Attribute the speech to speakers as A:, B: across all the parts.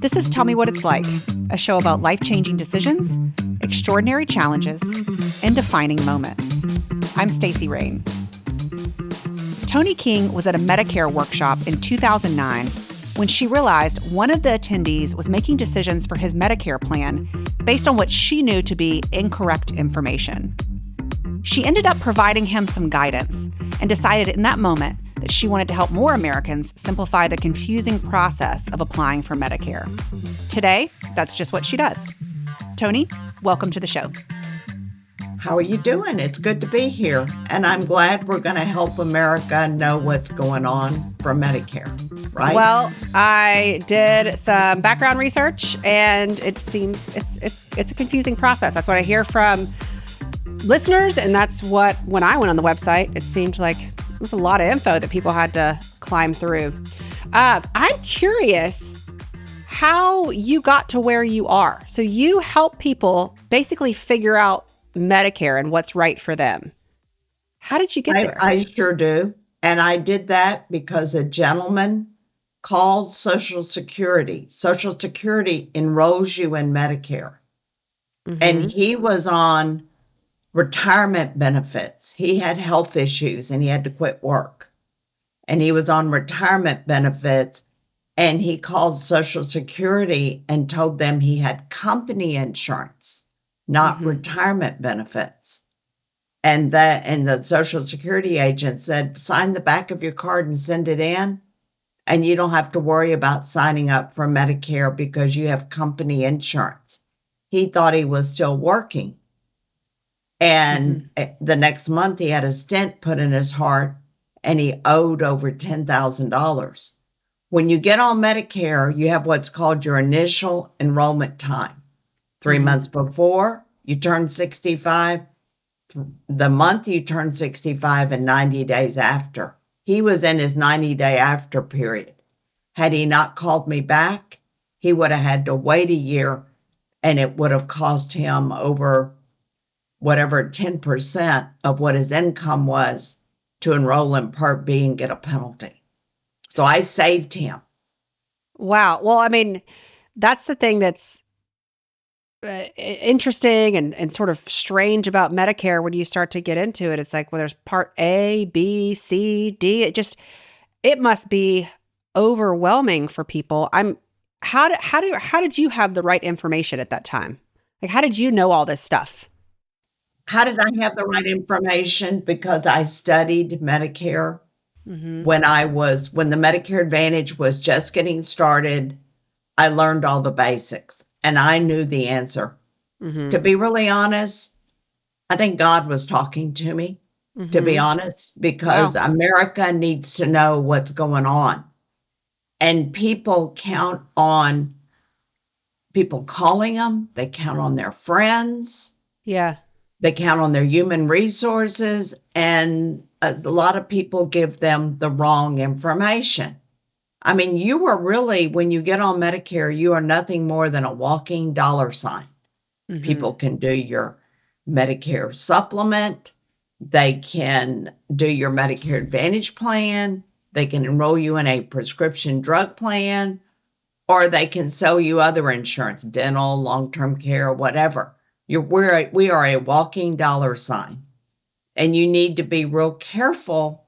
A: This is Tell Me What It's Like, a show about life-changing decisions, extraordinary challenges, and defining moments. I'm Stacey Rain. Toni King was at a Medicare workshop in 2009 when she realized one of the attendees was making decisions for his Medicare plan based on what she knew to be incorrect information. She ended up providing him some guidance and decided in that moment that she wanted to help more Americans simplify the confusing process of applying for Medicare. Today, that's just what she does. Toni, welcome to the show.
B: How are you doing? It's good to be here. And I'm glad we're going to help America know what's going on for Medicare, right?
A: Well, I did some background research, and it seems it's a confusing process. That's what I hear from listeners, and that's what, when I went on the website, it seemed like it was a lot of info that people had to climb through. I'm curious how you got to where you are. So you help people basically figure out Medicare and what's right for them. How did you get there?
B: I sure do. And I did that because a gentleman called Social Security. Social Security enrolls you in Medicare. Mm-hmm. And he was on retirement benefits. He had health issues and he had to quit work. And he was on retirement benefits, and he called Social Security and told them he had company insurance, not retirement benefits. And the Social Security agent said, sign the back of your card and send it in, and you don't have to worry about signing up for Medicare because you have company insurance. He thought he was still working. And the next month he had a stent put in his heart and he owed over $10,000. When you get on Medicare, you have what's called your initial enrollment time. 3 months before you turn 65, the month you turn 65, and 90 days after. He was in his 90-day after period. Had he not called me back, he would have had to wait a year, and it would have cost him over whatever 10% of what his income was to enroll in Part B and get a penalty. So I saved him.
A: Wow. Well, I mean, that's the thing that's interesting and sort of strange about Medicare when you start to get into it. It's like, well, there's Part A, B, C, D. It must be overwhelming for people. How did you have the right information at that time? Like, how did you know all this stuff?
B: How did I have the right information? Because I studied Medicare when the Medicare Advantage was just getting started. I learned all the basics and I knew the answer. To be really honest, I think God was talking to me, to be honest, because America needs to know what's going on. And people count on people calling them. They count on their friends.
A: Yeah.
B: They count on their human resources, and a lot of people give them the wrong information. I mean, you are really, when you get on Medicare, you are nothing more than a walking dollar sign. People can do your Medicare supplement. They can do your Medicare Advantage plan. They can enroll you in a prescription drug plan, or they can sell you other insurance, dental, long-term care, whatever. We are a walking dollar sign, and you need to be real careful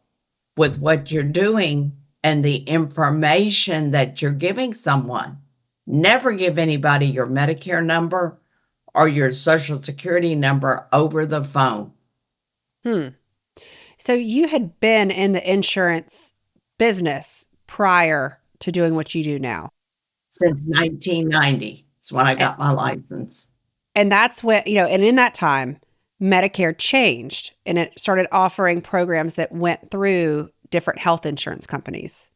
B: with what you're doing and the information that you're giving someone. Never give anybody your Medicare number or your Social Security number over the phone.
A: So you had been in the insurance business prior to doing what you do now?
B: Since 1990. It's when I got my license.
A: And that's when, and in that time, Medicare changed and it started offering programs that went through different health insurance companies.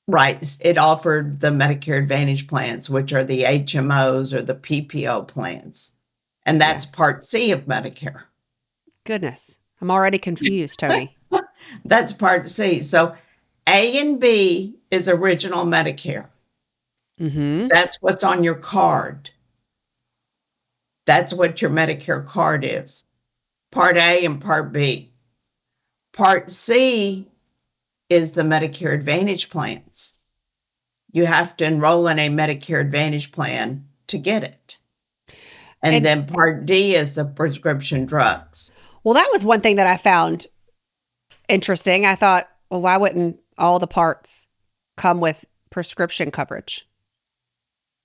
B: Right. It offered the Medicare Advantage plans, which are the HMOs or the PPO plans. And that's Part C of Medicare.
A: Goodness. I'm already confused, Toni.
B: That's Part C. So A and B is original Medicare. That's what's on your card. That's what your Medicare card is. Part A and Part B. Part C is the Medicare Advantage plans. you have to enroll in a Medicare Advantage plan to get it. And then Part D is the prescription drugs.
A: Well, that was one thing that I found interesting. I thought, well, why wouldn't all the parts come with prescription coverage,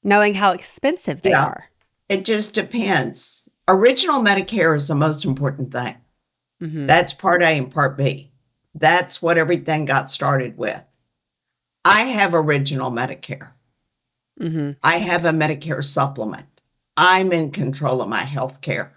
A: knowing how expensive they are?
B: It just depends. Original Medicare is the most important thing. Mm-hmm. That's Part A and Part B. That's what everything got started with. I have original Medicare. Mm-hmm. I have a Medicare supplement. I'm in control of my health care.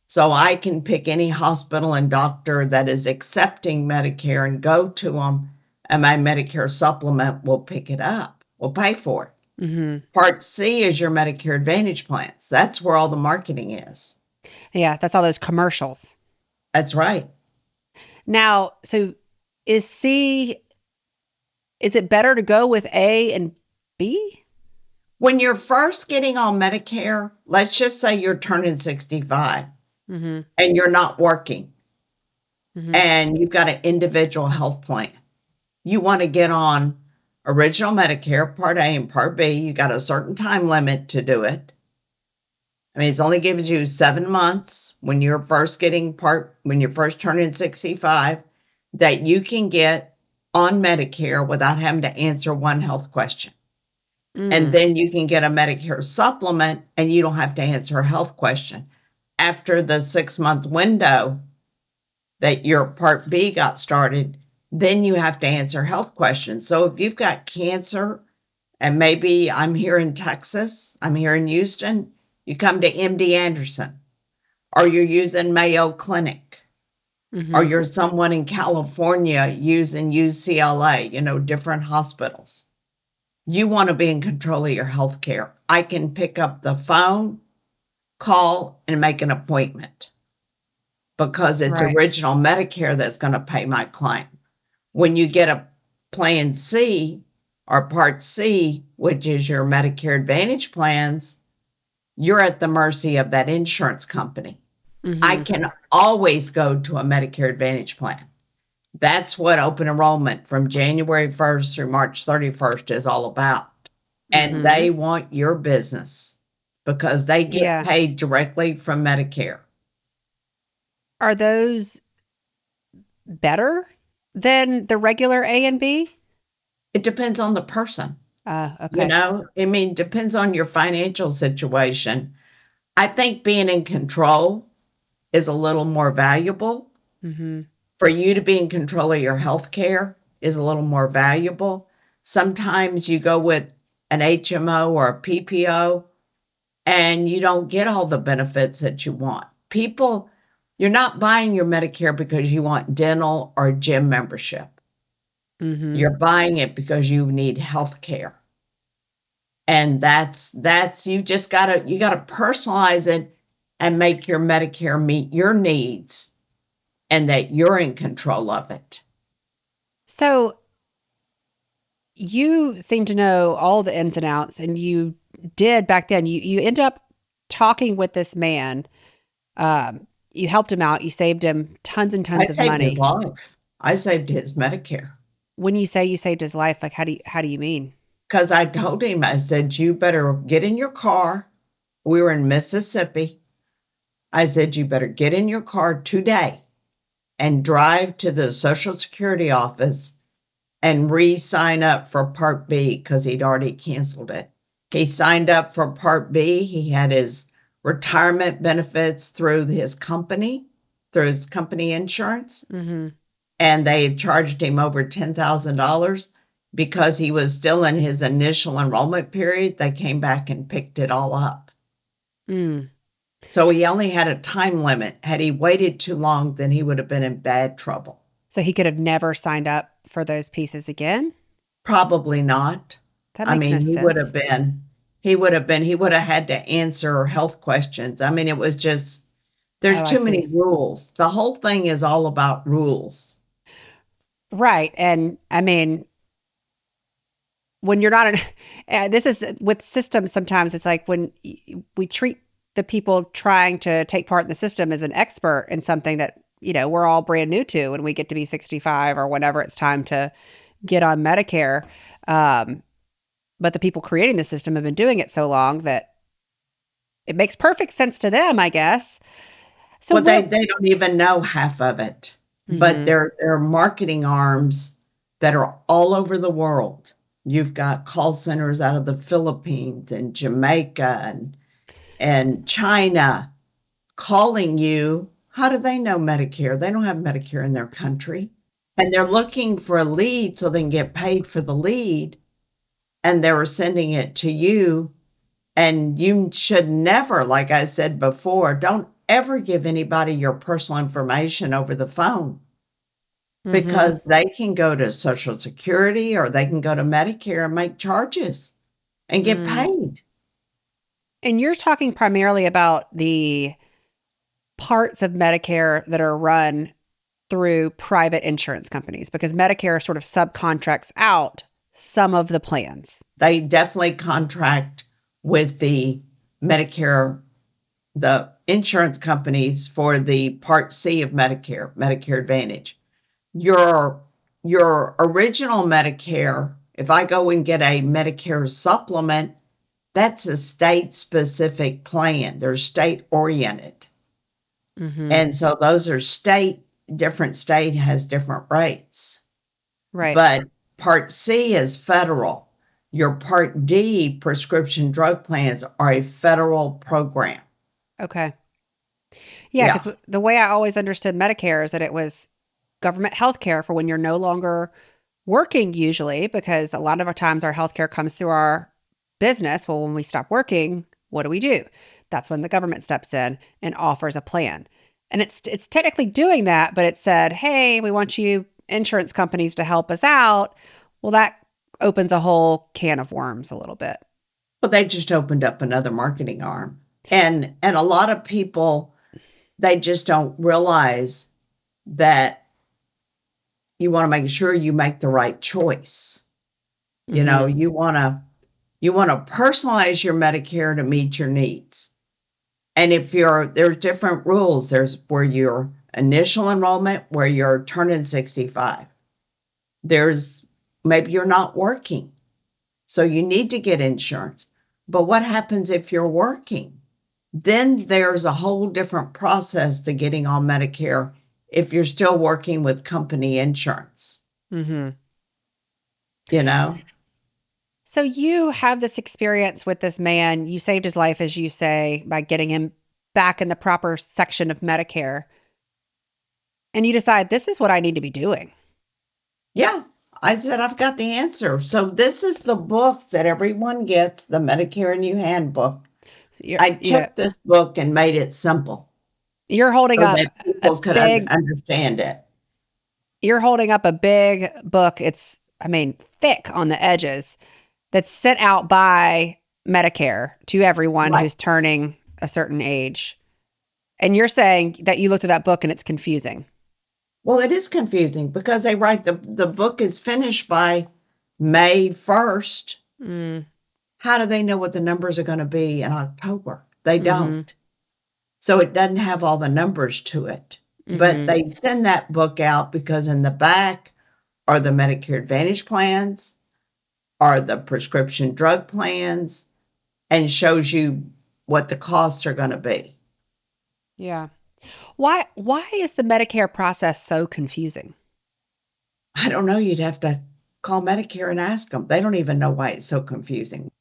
B: So I can pick any hospital and doctor that is accepting Medicare and go to them, and my Medicare supplement will pick it up, will pay for it. Mm-hmm. Part C is your Medicare Advantage plans. That's where all the marketing is.
A: Yeah, that's all those commercials.
B: That's right.
A: Now, so is it better to go with A and B?
B: When you're first getting on Medicare, let's just say you're turning 65 mm-hmm. and you're not working mm-hmm. and you've got an individual health plan. You want to get on original Medicare, Part A and Part B. You got a certain time limit to do it. I mean, it only gives you 7 months when you're first turning 65 that you can get on Medicare without having to answer one health question. And then you can get a Medicare supplement and you don't have to answer a health question. After the 6-month window that your Part B got started, then you have to answer health questions. So if you've got cancer, and maybe I'm here in Texas, I'm here in Houston, you come to MD Anderson, or you're using Mayo Clinic, mm-hmm. or you're someone in California using UCLA, different hospitals. You want to be in control of your health care. I can pick up the phone, call, and make an appointment because it's right. Original Medicare that's going to pay my claim. When you get a Plan C or Part C, which is your Medicare Advantage plans, you're at the mercy of that insurance company. Mm-hmm. I can always go to a Medicare Advantage plan. That's what open enrollment from January 1st through March 31st is all about. And mm-hmm. they want your business because they get paid directly from Medicare.
A: Are those better than the regular A and B?
B: It depends on the person.
A: Okay.
B: Depends on your financial situation. I think being in control is a little more valuable. Mm-hmm. For you to be in control of your health care is a little more valuable. Sometimes you go with an HMO or a PPO and you don't get all the benefits that you want. You're not buying your Medicare because you want dental or gym membership. Mm-hmm. You're buying it because you need health care. And that's you gotta personalize it and make your Medicare meet your needs and that you're in control of it.
A: So you seem to know all the ins and outs, and you did back then. You ended up talking with this man. You helped him out. You saved him tons and tons of money.
B: I saved his life. I saved his Medicare.
A: When you say you saved his life, like how do you mean?
B: Because I told him, I said, you better get in your car. We were in Mississippi. I said, you better get in your car today and drive to the Social Security office and re-sign up for Part B because he'd already canceled it. He signed up for Part B. He had his retirement benefits through his company insurance. Mm-hmm. And they had charged him over $10,000 because he was still in his initial enrollment period. They came back and picked it all up. Mm. So he only had a time limit. Had he waited too long, then he would have been in bad trouble.
A: So he could have never signed up for those pieces again?
B: Probably not.
A: That makes no sense.
B: He would have had to answer health questions. I mean, it was just, there's too many rules. The whole thing is all about rules.
A: Right. And I mean, when you're not, this is with systems, sometimes it's like when we treat the people trying to take part in the system as an expert in something that, we're all brand new to when we get to be 65 or whenever it's time to get on Medicare. But the people creating the system have been doing it so long that it makes perfect sense to them, I guess. So
B: Well,
A: where
B: they don't even know half of it, but
A: Mhm.
B: they're marketing arms that are all over the world. You've got call centers out of the Philippines and Jamaica and China calling you. How do they know Medicare? They don't have Medicare in their country. And they're looking for a lead so they can get paid for the lead. And they're sending it to you. And you should never, like I said before, don't ever give anybody your personal information over the phone
A: Mhm.
B: because they can go to Social Security or they can go to Medicare and make charges and get
A: Mm.
B: paid.
A: And you're talking primarily about the parts of Medicare that are run through private insurance companies because Medicare sort of subcontracts out some of the plans.
B: They definitely contract with the Medicare, the insurance companies for the Part C of Medicare, Medicare Advantage. Your your original Medicare, if I go and get a Medicare supplement, that's a state-specific plan. They're state-oriented.
A: Mhm.
B: And so those are different state has different rates.
A: Right.
B: But Part C is federal. Your Part D prescription drug plans are a federal program.
A: Okay. Yeah,
B: Yeah.
A: because the way I always understood Medicare is that it was government health care for when you're no longer working, usually, because a lot of our times our health care comes through our business. Well, when we stop working, what do we do? That's when the government steps in and offers a plan. And it's technically doing that, but it said, hey, we want you insurance companies to help us out. Well, that opens a whole can of worms a little bit.
B: Well, they just opened up another marketing arm. And a lot of people, they just don't realize that you want to make sure you make the right choice. You know,
A: Mm-hmm.
B: you want to personalize your Medicare to meet your needs. And if there's different rules. There's where your initial enrollment, where you're turning 65. There's maybe you're not working, so you need to get insurance. But what happens if you're working? Then there's a whole different process to getting on Medicare if you're still working with company insurance,
A: Mm-hmm.
B: you know?
A: So you have this experience with this man. You saved his life, as you say, by getting him back in the proper section of Medicare. And you decide this is what I need to be doing.
B: Yeah, I said I've got the answer. So this is the book that everyone gets, the Medicare and You Handbook.
A: So you're,
B: I
A: yeah,
B: took this book and made it simple
A: you're holding
B: so
A: up
B: that
A: a
B: people could
A: big,
B: understand it.
A: you're holding up a big book. It's, I mean, thick on the edges that's sent out by Medicare to everyone
B: Right.
A: who's turning a certain age. And you're saying that you looked at that book and it's confusing.
B: Well, it is confusing because they write the book is finished by May 1st.
A: Mm,
B: How do they know what the numbers are going to be in October? They
A: mm-hmm,
B: don't. So it doesn't have all the numbers to it. But
A: mm-hmm.
B: they send that book out because in the back are the Medicare Advantage plans, are the prescription drug plans, and shows you what the costs are going to be.
A: Yeah. Why is the Medicare process so confusing?
B: I don't know. You'd have to call Medicare and ask them. They don't even know why it's so confusing,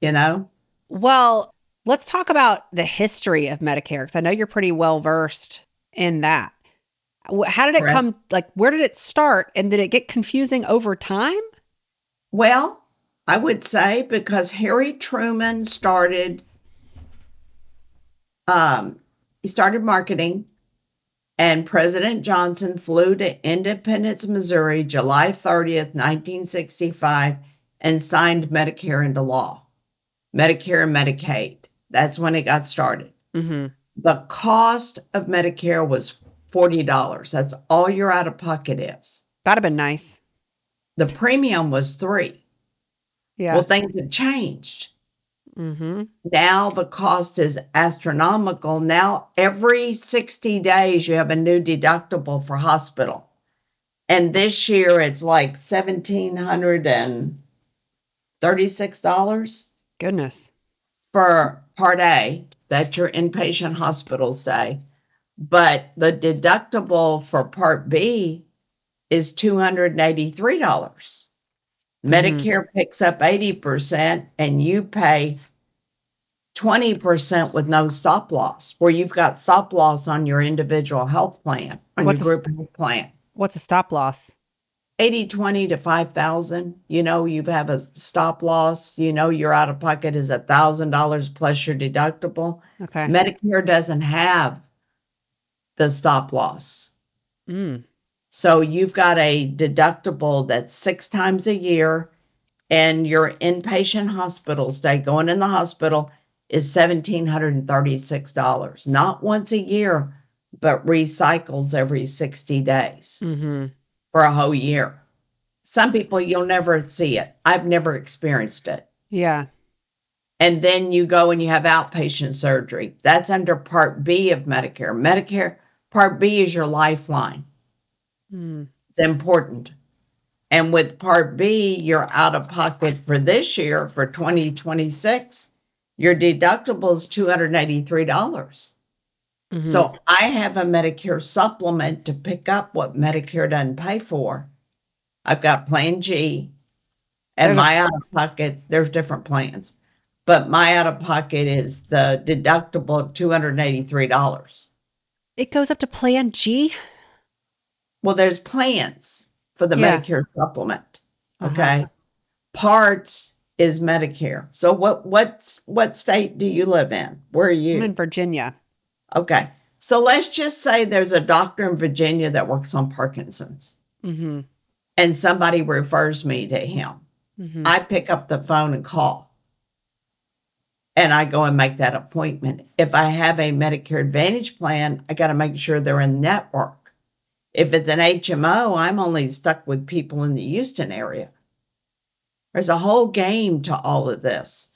B: you know?
A: Well, let's talk about the history of Medicare because I know you're pretty well versed in that. How did it
B: Correct.
A: come? Like, where did it start, and did it get confusing over time?
B: Well, I would say because Harry Truman um, he started marketing, and President Johnson flew to Independence, Missouri, July 30th, 1965, and signed Medicare into law. Medicare and Medicaid. That's when it got started.
A: Mm-hmm.
B: The cost of Medicare was $40. That's all your out of pocket is.
A: That'd have been nice.
B: The premium was $3. Well,
A: Yeah.
B: things have changed.
A: Mm-hmm.
B: Now the cost is astronomical. Now every 60 days you have a new deductible for hospital. And this year it's like $1,730 $36
A: Goodness.
B: for Part A. That's your inpatient hospital stay. But the deductible for Part B is $283. Medicare picks up 80% and you pay 20% with no stop loss, where you've got stop loss on your individual health plan, on your group health plan.
A: What's a stop loss?
B: 80/20 to 5,000. You have a stop loss. Your out of pocket is $1,000 plus your deductible.
A: Okay.
B: Medicare doesn't have the stop loss.
A: Mm.
B: So you've got a deductible that's 6 times a year, and your inpatient hospital stay, going in the hospital, is $1,736. Not once a year, but recycles every 60 days for a whole year. Some people, you'll never see it. I've never experienced it.
A: Yeah.
B: And then you go and you have outpatient surgery. That's under Part B of Medicare. Medicare Part B is your lifeline. It's important. And with Part B, you're out of pocket for this year, for 2026, your deductible is $283. So I have a Medicare supplement to pick up what Medicare doesn't pay for. I've got Plan G, and my out of pocket, there's different plans, but my out of pocket is the deductible of $283.
A: It goes up to Plan G?
B: Well, there's plans for the Medicare supplement. Okay. Parts is Medicare. So what state do you live in? Where are you?
A: I'm in Virginia.
B: Okay. So let's just say there's a doctor in Virginia that works on Parkinson's. And somebody refers me to him. I pick up the phone and call. And I go and make that appointment. If I have a Medicare Advantage plan, I got to make sure they're in network. If it's an HMO, I'm only stuck with people in the Houston area. There's a whole game to all of this.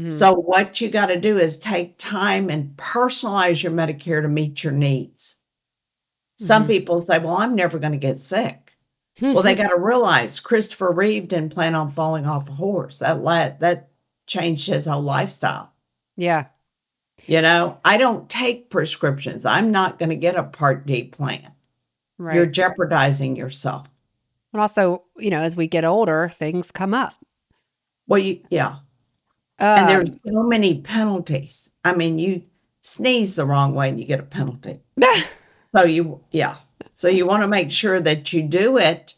B: So what you got to do is take time and personalize your Medicare to meet your needs. Some people say, well, I'm never going to get sick. Well, they got to realize Christopher Reeve didn't plan on falling off a horse. That changed his whole lifestyle.
A: Yeah.
B: I don't take prescriptions. I'm not going to get a Part D plan. Right. You're jeopardizing yourself.
A: And also, as we get older, things come up.
B: Well, yeah. And there's so many penalties. I mean, you sneeze the wrong way and you get a penalty. So you want to make sure that you do it.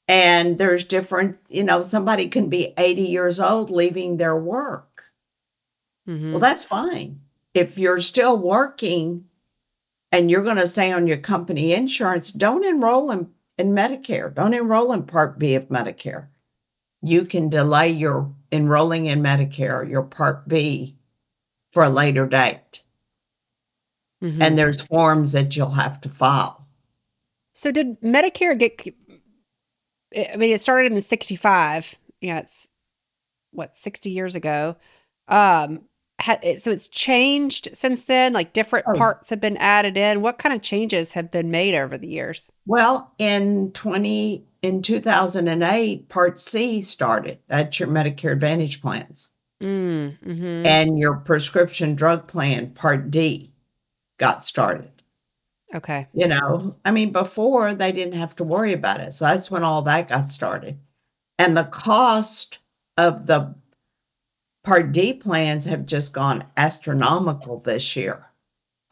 B: And there's different, somebody can be 80 years old leaving their work. Well, that's fine. If you're still working and you're going to stay on your company insurance, don't enroll in Medicare. Don't enroll in Part B of Medicare. You can delay your enrolling in Medicare, your Part B, for a later date. And there's forms that you'll have to file.
A: So did Medicare it started in the 65. Yeah, it's 60 years ago. So it's changed since then, like different parts have been added in. What kind of changes have been made over the years?
B: Well, in 2008, Part C started. That's your Medicare Advantage plans. And your prescription drug plan, Part D, got started.
A: Okay.
B: Before they didn't have to worry about it. So that's when all that got started. And the cost of the Part D plans have just gone astronomical this year.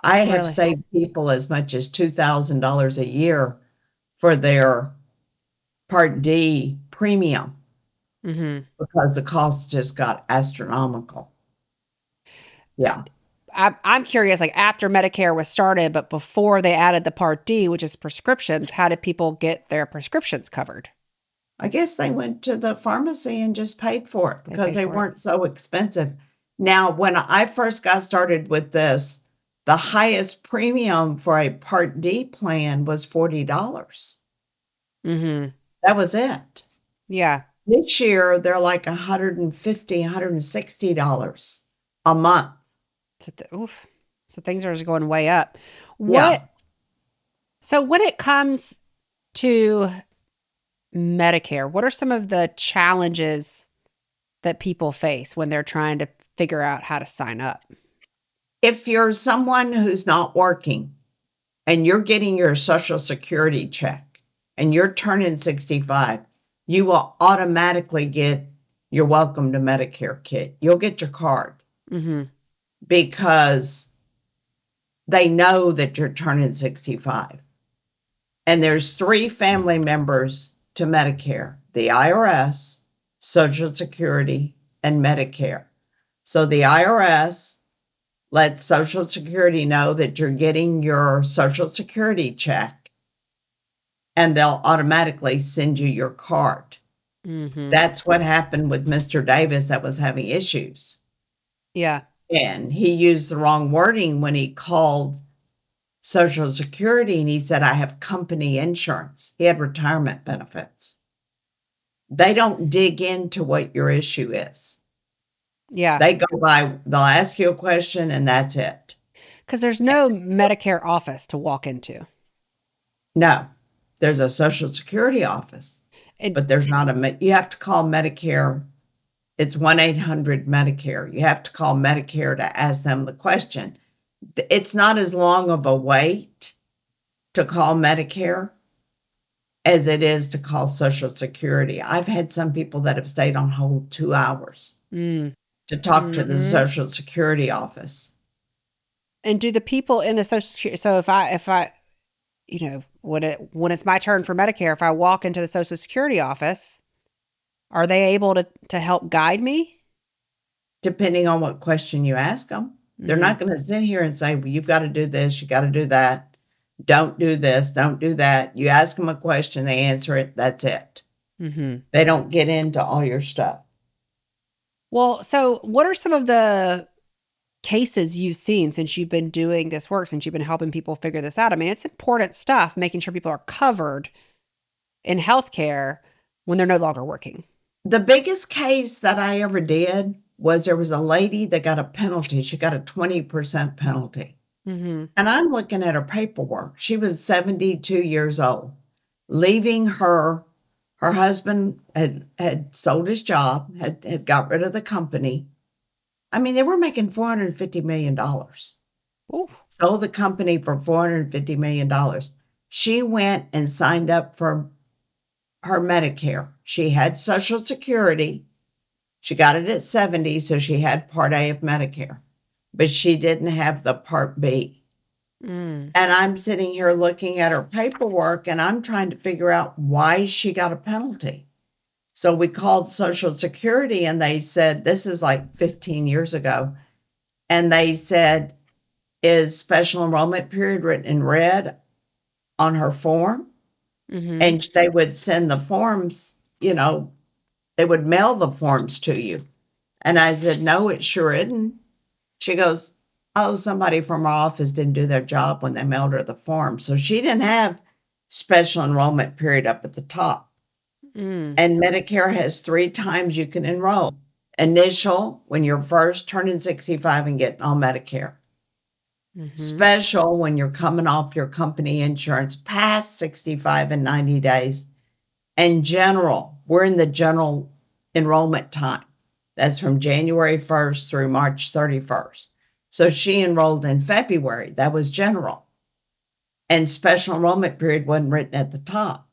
B: I have saved people as much as $2,000 a year for their Part D premium because the cost just got astronomical. Yeah.
A: I'm curious, like after Medicare was started, but before they added the Part D, which is prescriptions, how did people get their prescriptions covered?
B: I guess they went to the pharmacy and just paid for it because they weren't so expensive. Now, when I first got started with this, the highest premium for a Part D plan was $40. That was it.
A: Yeah.
B: This year, they're like $150, $160 a month.
A: So things are just going way up. Yeah. So when it comes to Medicare, what are some of the challenges that people face when they're trying to figure out how to sign up?
B: If you're someone who's not working and you're getting your Social Security check and you're turning 65, you will automatically get your Welcome to Medicare kit. You'll get your card because they know that you're turning 65. And there's 3 family members to Medicare: the IRS, Social Security, and Medicare. So the IRS lets Social Security know that you're getting your Social Security check, and they'll automatically send you your card. That's what happened with Mr. Davis that was having issues.
A: Yeah.
B: And he used the wrong wording when he called Social Security and he said, I have company insurance. He had retirement benefits. They don't dig into what your issue is.
A: Yeah.
B: They go by, they'll ask you a question and that's it.
A: Because there's no Medicare office to walk into.
B: No, there's a Social Security office, but there's not you have to call Medicare. It's 1-800-Medicare. You have to call Medicare to ask them the question. It's not as long of a wait to call Medicare as it is to call Social Security. I've had some people that have stayed on hold 2 hours to talk to the Social Security office.
A: And do the people in the Social Security, so if I, when it's my turn for Medicare, if I walk into the Social Security office, are they able to help guide me?
B: Depending on what question you ask them. They're not going to sit here and say, well, you've got to do this, you got to do that. Don't do this, don't do that. You ask them a question, they answer it, that's it. They don't get into all your stuff.
A: Well, so what are some of the cases you've seen since you've been doing this work, since you've been helping people figure this out? I mean, it's important stuff, making sure people are covered in healthcare when they're no longer working.
B: The biggest case that I ever did was there was a lady that got a penalty. She got a 20% penalty. And I'm looking at her paperwork. She was 72 years old, leaving her husband had sold his job, had got rid of the company. I mean, they were making $450 million.
A: Ooh.
B: Sold the company for $450 million. She went and signed up for her Medicare. She had Social Security. She got it at 70, so she had Part A of Medicare. But she didn't have the Part B. And I'm sitting here looking at her paperwork, and I'm trying to figure out why she got a penalty. So we called Social Security, and they said, this is like 15 years ago, and they said, is special enrollment period written in red on her form? And they would send the forms, they would mail the forms to you. And I said, no, it sure isn't. She goes, oh, somebody from our office didn't do their job when they mailed her the form. So she didn't have special enrollment period up at the top. And Medicare has 3 times you can enroll. Initial, when you're first turning 65 and getting on Medicare. Special, when you're coming off your company insurance past 65 and 90 days. And general, we're in the general enrollment time. That's from January 1st through March 31st. So she enrolled in February. That was general. And special enrollment period wasn't written at the top.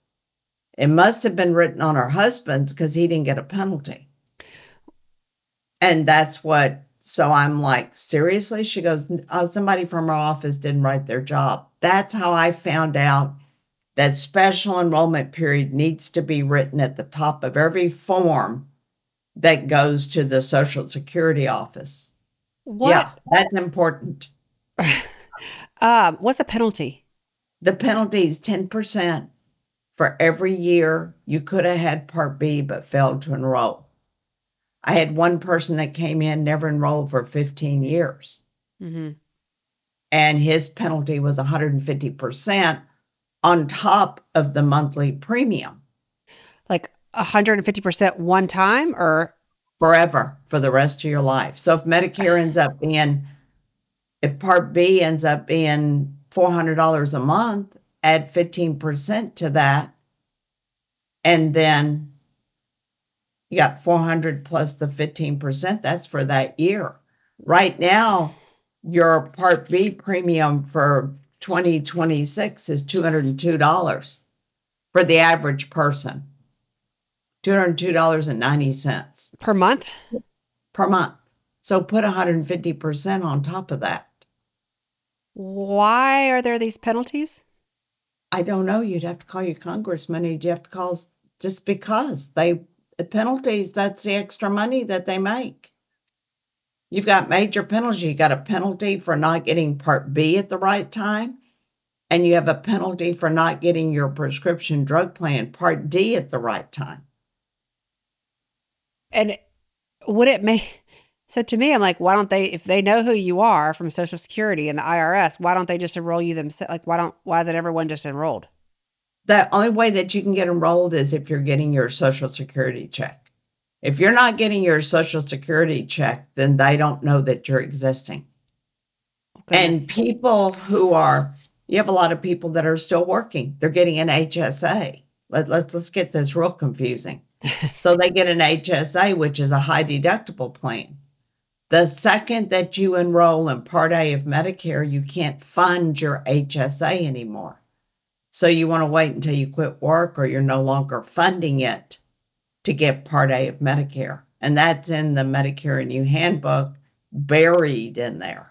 B: It must have been written on her husband's because he didn't get a penalty. And that's what, so I'm like, seriously? She goes, oh, somebody from our office didn't write their job. That's how I found out that special enrollment period needs to be written at the top of every form that goes to the Social Security office.
A: What?
B: Yeah, that's important.
A: What's the penalty?
B: The penalty is 10% for every year you could have had Part B but failed to enroll. I had one person that came in, never enrolled for 15 years. And his penalty was 150% on top of the monthly premium.
A: Like 150% one time or?
B: Forever, for the rest of your life. So if Medicare ends up being, if Part B ends up being $400 a month, add 15% to that, and then You got 400 plus the 15%. That's for that year. Right now, your Part B premium for 2026 is $202 for the average person. $202.90
A: Per month?
B: per month. So put 150% on top of that.
A: Why are there these penalties?
B: I don't know. You'd have to call your congressman. You'd have to call just because the penalties, that's the extra money that they make. You've got major penalties. You got a penalty for not getting Part B at the right time, and you have a penalty for not getting your prescription drug plan Part D at the right time.
A: And would it make so to me, I'm like, why don't they, if they know who you are from Social Security and the IRS, why don't they just enroll you themselves? Like, why isn't everyone just enrolled?
B: The only way that you can get enrolled is if you're getting your Social Security check. If you're not getting your Social Security check, then they don't know that you're existing.
A: Oh,
B: And
A: goodness.
B: people you have a lot of people that are still working. They're getting an HSA. Let's get this real confusing. So they get an HSA, which is a high deductible plan. The second that you enroll in Part A of Medicare, you can't fund your HSA anymore. So you want to wait until you quit work or you're no longer funding it to get Part A of Medicare. And that's in the Medicare and You handbook, buried in there.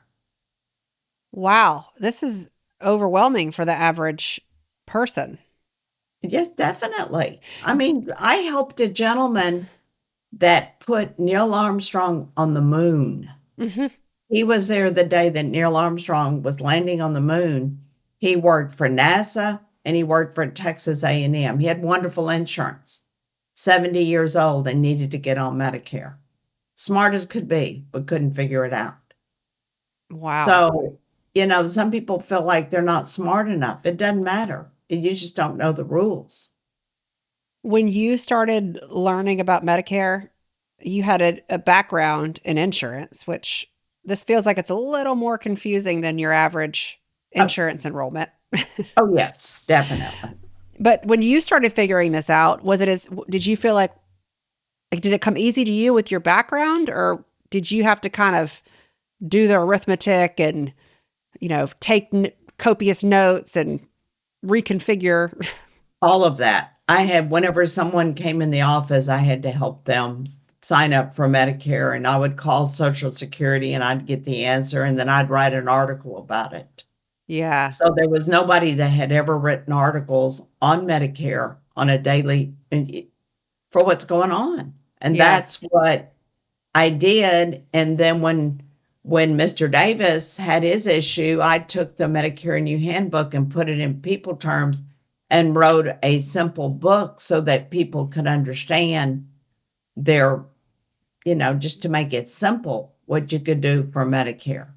A: Wow, this is overwhelming for the average person.
B: Yes, definitely. I mean, I helped a gentleman that put Neil Armstrong on the moon.
A: Hmm.
B: He was there the day that Neil Armstrong was landing on the moon. He worked for NASA and he worked for Texas A&M. He had wonderful insurance. 70 years old and needed to get on Medicare. Smart as could be, but couldn't figure it out.
A: Wow.
B: So, some people feel like they're not smart enough. It doesn't matter. You just don't know the rules.
A: When you started learning about Medicare, you had a background in insurance, which this feels like it's a little more confusing than your average
B: Oh,
A: insurance enrollment.
B: oh yes, definitely.
A: But when you started figuring this out, did you feel like, did it come easy to you with your background, or did you have to kind of do the arithmetic and, take copious notes and reconfigure?
B: All of that. Whenever someone came in the office, I had to help them sign up for Medicare, and I would call Social Security and I'd get the answer, and then I'd write an article about it.
A: Yeah.
B: So there was nobody that had ever written articles on Medicare on a daily for what's going on. And
A: Yeah.
B: that's what I did. And then when Mr. Davis had his issue, I took the Medicare and You handbook and put it in people terms and wrote a simple book so that people could understand their, just to make it simple, what you could do for Medicare.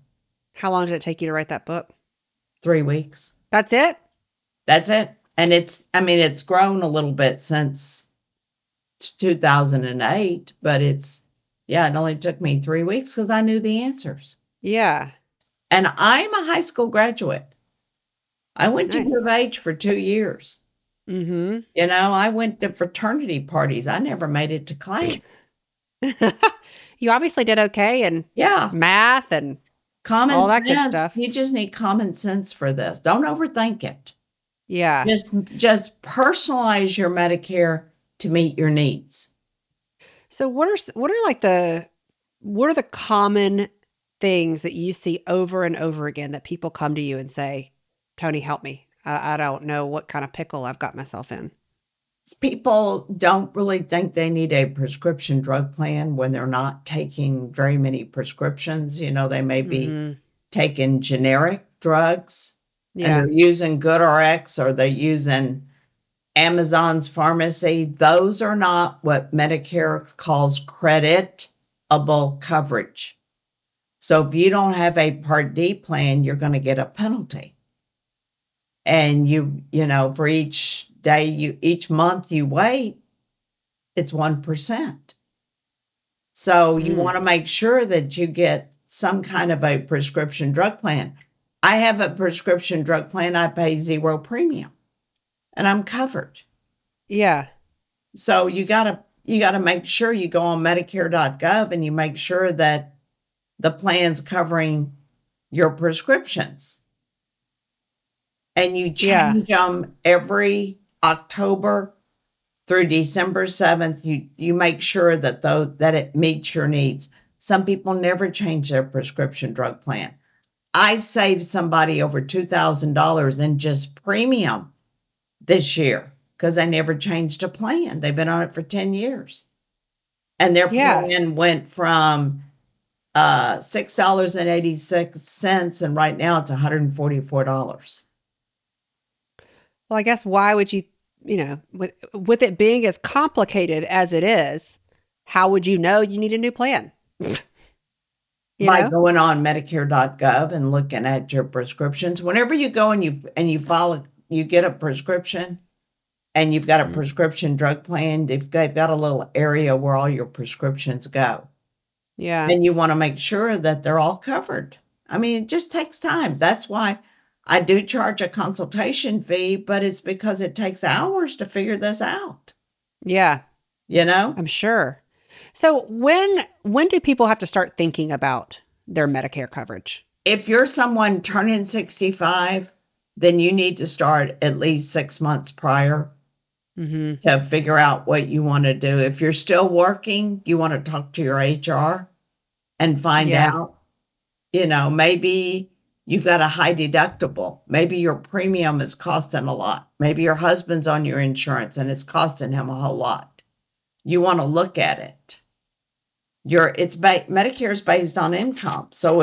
A: How long did it take you to write that book?
B: 3 weeks.
A: That's it?
B: That's it. And it's grown a little bit since 2008, but it only took me 3 weeks because I knew the answers.
A: Yeah.
B: And I'm a high school graduate. I went to U
A: Nice.
B: of H for 2 years.
A: Mm-hmm.
B: I went to fraternity parties. I never made it to class.
A: You obviously did okay in
B: Yeah,
A: math and
B: common
A: all that good
B: sense.
A: stuff.
B: You just need common sense for this. Don't overthink it.
A: Yeah.
B: Just personalize your Medicare to meet your needs.
A: So what are the common things that you see over and over again that people come to you and say, Toni, help me. I don't know what kind of pickle I've got myself in.
B: People don't really think they need a prescription drug plan when they're not taking very many prescriptions. They may be
A: Mm-hmm.
B: taking generic drugs and
A: Yeah.
B: they're using GoodRx or they're using Amazon's pharmacy. Those are not what Medicare calls creditable coverage. So if you don't have a Part D plan, you're going to get a penalty. And for each month you wait, it's 1%. So you
A: Mm.
B: want to make sure that you get some kind of a prescription drug plan. I have a prescription drug plan. I pay 0 premium and I'm covered.
A: Yeah.
B: So you got to you got to make sure you go on Medicare.gov and you make sure that the plan's covering your prescriptions. And you
A: Yeah.
B: change them every October through December 7th. You make sure that that it meets your needs. Some people never change their prescription drug plan. I saved somebody over $2,000 in just premium this year because they never changed a plan. They've been on it for 10 years. And their
A: Yeah.
B: plan went from $6.86, and right now it's $144.
A: Well, I guess why would you, with it being as complicated as it is, how would you know you need a new plan? You
B: By
A: know?
B: going on Medicare.gov and looking at your prescriptions. Whenever you go and you follow, you get a prescription and you've got a
A: Mhm.
B: prescription drug plan, they've got a little area where all your prescriptions go.
A: Yeah.
B: And you want to make sure that they're all covered. I mean, it just takes time. That's why I do charge a consultation fee, but it's because it takes hours to figure this out,
A: Yeah.
B: you know?
A: I'm sure. So when do people have to start thinking about their Medicare coverage?
B: If you're someone turning 65, then you need to start at least 6 months prior
A: Mhm.
B: to figure out what you want to do. If you're still working, you want to talk to your HR and find
A: Yeah.
B: out, maybe you've got a high deductible. Maybe your premium is costing a lot. Maybe your husband's on your insurance and it's costing him a whole lot. You want to look at it. Medicare is based on income. So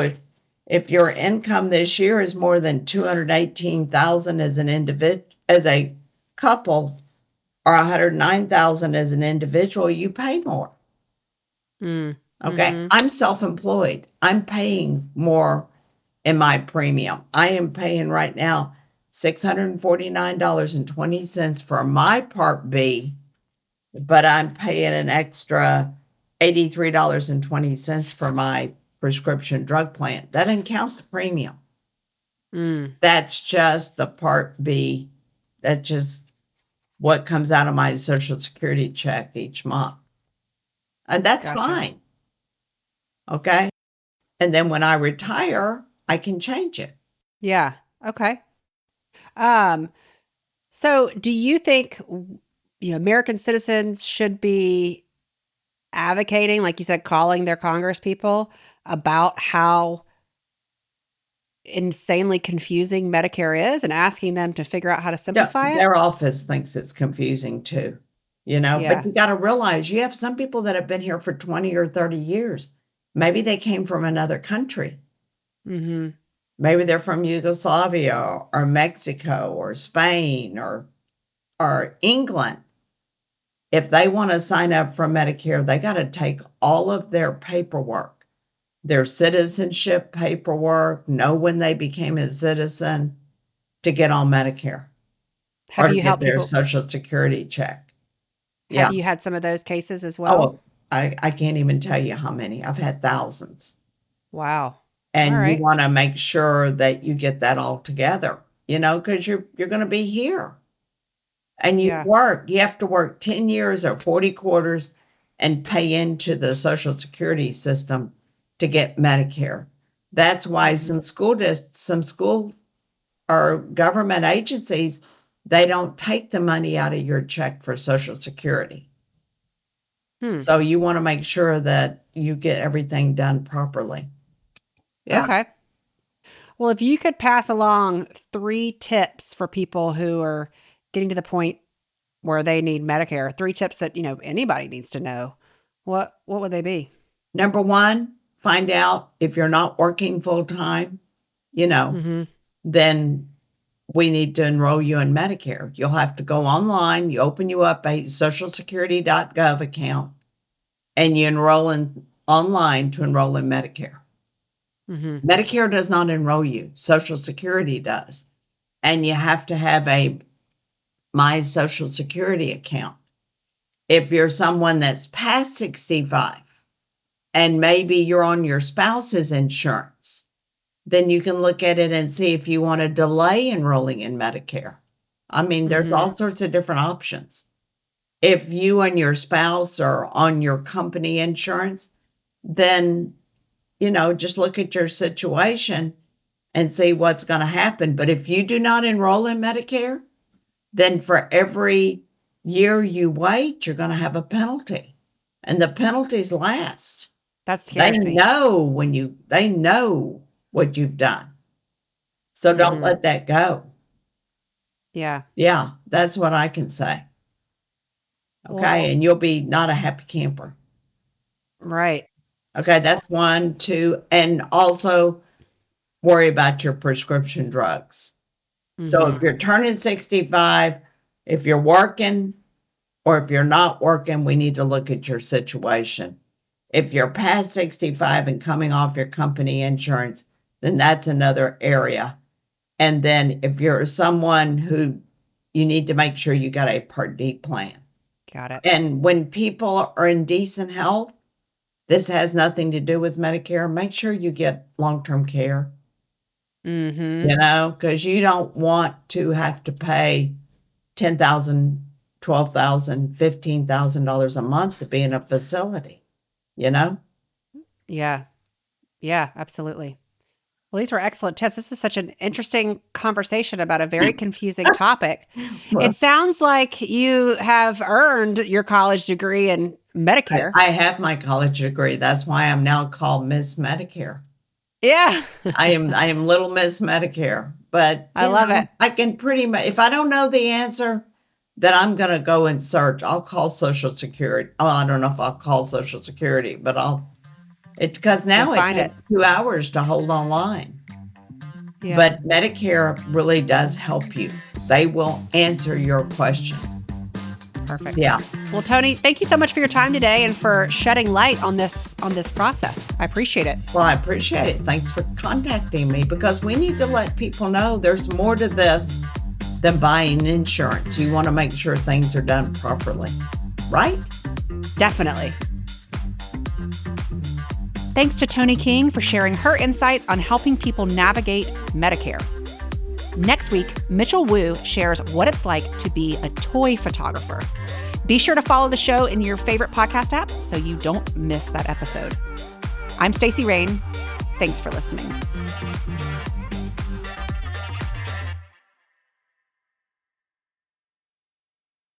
B: if your income this year is more than 218,000 as an individual, as a couple, or 109,000 as an individual, you pay more.
A: Mm.
B: Okay.
A: Mhm.
B: I'm self-employed. I'm paying more in my premium. I am paying right now $649.20 for my Part B, but I'm paying an extra $83.20 for my prescription drug plan. That doesn't count the premium.
A: Mm.
B: That's just the Part B. That's just what comes out of my Social Security check each month. And that's
A: Gotcha.
B: fine. Okay. And then when I retire, I can change it.
A: Yeah. Okay. Um so do you think American citizens should be advocating, like you said, calling their Congress people about how insanely confusing Medicare is and asking them to figure out how to simplify it?
B: Their office thinks it's confusing too, but
A: Yeah.
B: you got to realize you have some people that have been here for 20 or 30 years. Maybe they came from another country.
A: Mhm.
B: Maybe they're from Yugoslavia or Mexico or Spain or England. If they want to sign up for Medicare, they got to take all of their paperwork, their citizenship paperwork, know when they became a citizen to get on Medicare
A: Have
B: or to
A: you
B: get
A: helped
B: their
A: people
B: Social Security check.
A: have
B: Yeah.
A: you had some of those cases as well?
B: Oh, I can't even tell you how many. I've had thousands.
A: Wow. All
B: And you
A: right.
B: want to make sure that you get that all together, because you're going to be here. And
A: Yeah.
B: you have to work 10 years or 40 quarters and pay into the Social Security system to get Medicare. That's why
A: Mhm.
B: some school or government agencies, they don't take the money out of your check for Social Security.
A: Hmm.
B: So you want to make sure that you get everything done properly. Yeah.
A: Okay. Well, if you could pass along 3 tips for people who are getting to the point where they need Medicare, 3 tips that, anybody needs to know, what would they be?
B: Number one, find out if you're not working full time, you know,
A: Mhm.
B: then we need to enroll you in Medicare. You'll have to go online, you open you up a socialsecurity.gov account, and you enroll in online to enroll in Medicare.
A: Mhm.
B: Medicare does not enroll you, Social Security does. And you have to have a My Social Security account. If you're someone that's past 65 and maybe you're on your spouse's insurance, then you can look at it and see if you want to delay enrolling in Medicare. I mean, there's
A: Mhm.
B: all sorts of different options. if you and your spouse are on your company insurance, then, just look at your situation and see what's going to happen. But if you do not enroll in Medicare, then for every year you wait, you're going to have a penalty. And the penalties last.
A: That scares me.
B: They know what you've done. So don't let that go.
A: Yeah.
B: Yeah, that's what I can say. Okay,
A: Well,
B: and you'll be not a happy camper.
A: right.
B: Okay, that's 1, 2, and also worry about your prescription drugs. So if you're turning 65, if you're working or if you're not working, we need to look at your situation. If you're past 65 and coming off your company insurance, then that's another area. And then if you're someone who you need to make sure you got a Part D plan.
A: Got it.
B: And when people are in decent health, this has nothing to do with Medicare. Make sure you get long-term care. Because you don't want to have to pay $10,000, $12,000, $15,000 a month to be in a facility.
A: Yeah. Yeah, absolutely. Well, these were excellent tips. This is such an interesting conversation about a very confusing topic. It sounds like you have earned your college degree in Medicare.
B: I have my college degree. That's why I'm now called Miss Medicare.
A: Yeah.
B: I am Little Miss Medicare. But
A: I love it.
B: I can pretty much, if I don't know the answer, then I'm going to go and search. I'll call Social Security. Oh, I don't know if I'll call Social Security, but it's because now it takes 2 hours to hold online.
A: Yeah.
B: But Medicare really does help you. They will answer your question.
A: Perfect.
B: Yeah.
A: Well, Toni, thank you so much for your time today and for shedding light on this process. I appreciate it.
B: Well, I appreciate it. Thanks for contacting me, because we need to let people know there's more to this than buying insurance. You want to make sure things are done properly, right?
A: Definitely. Thanks to Toni King for sharing her insights on helping people navigate Medicare. Next week, Mitchell Wu shares what it's like to be a toy photographer. Be sure to follow the show in your favorite podcast app so you don't miss that episode. I'm Stacey Rain. Thanks for listening.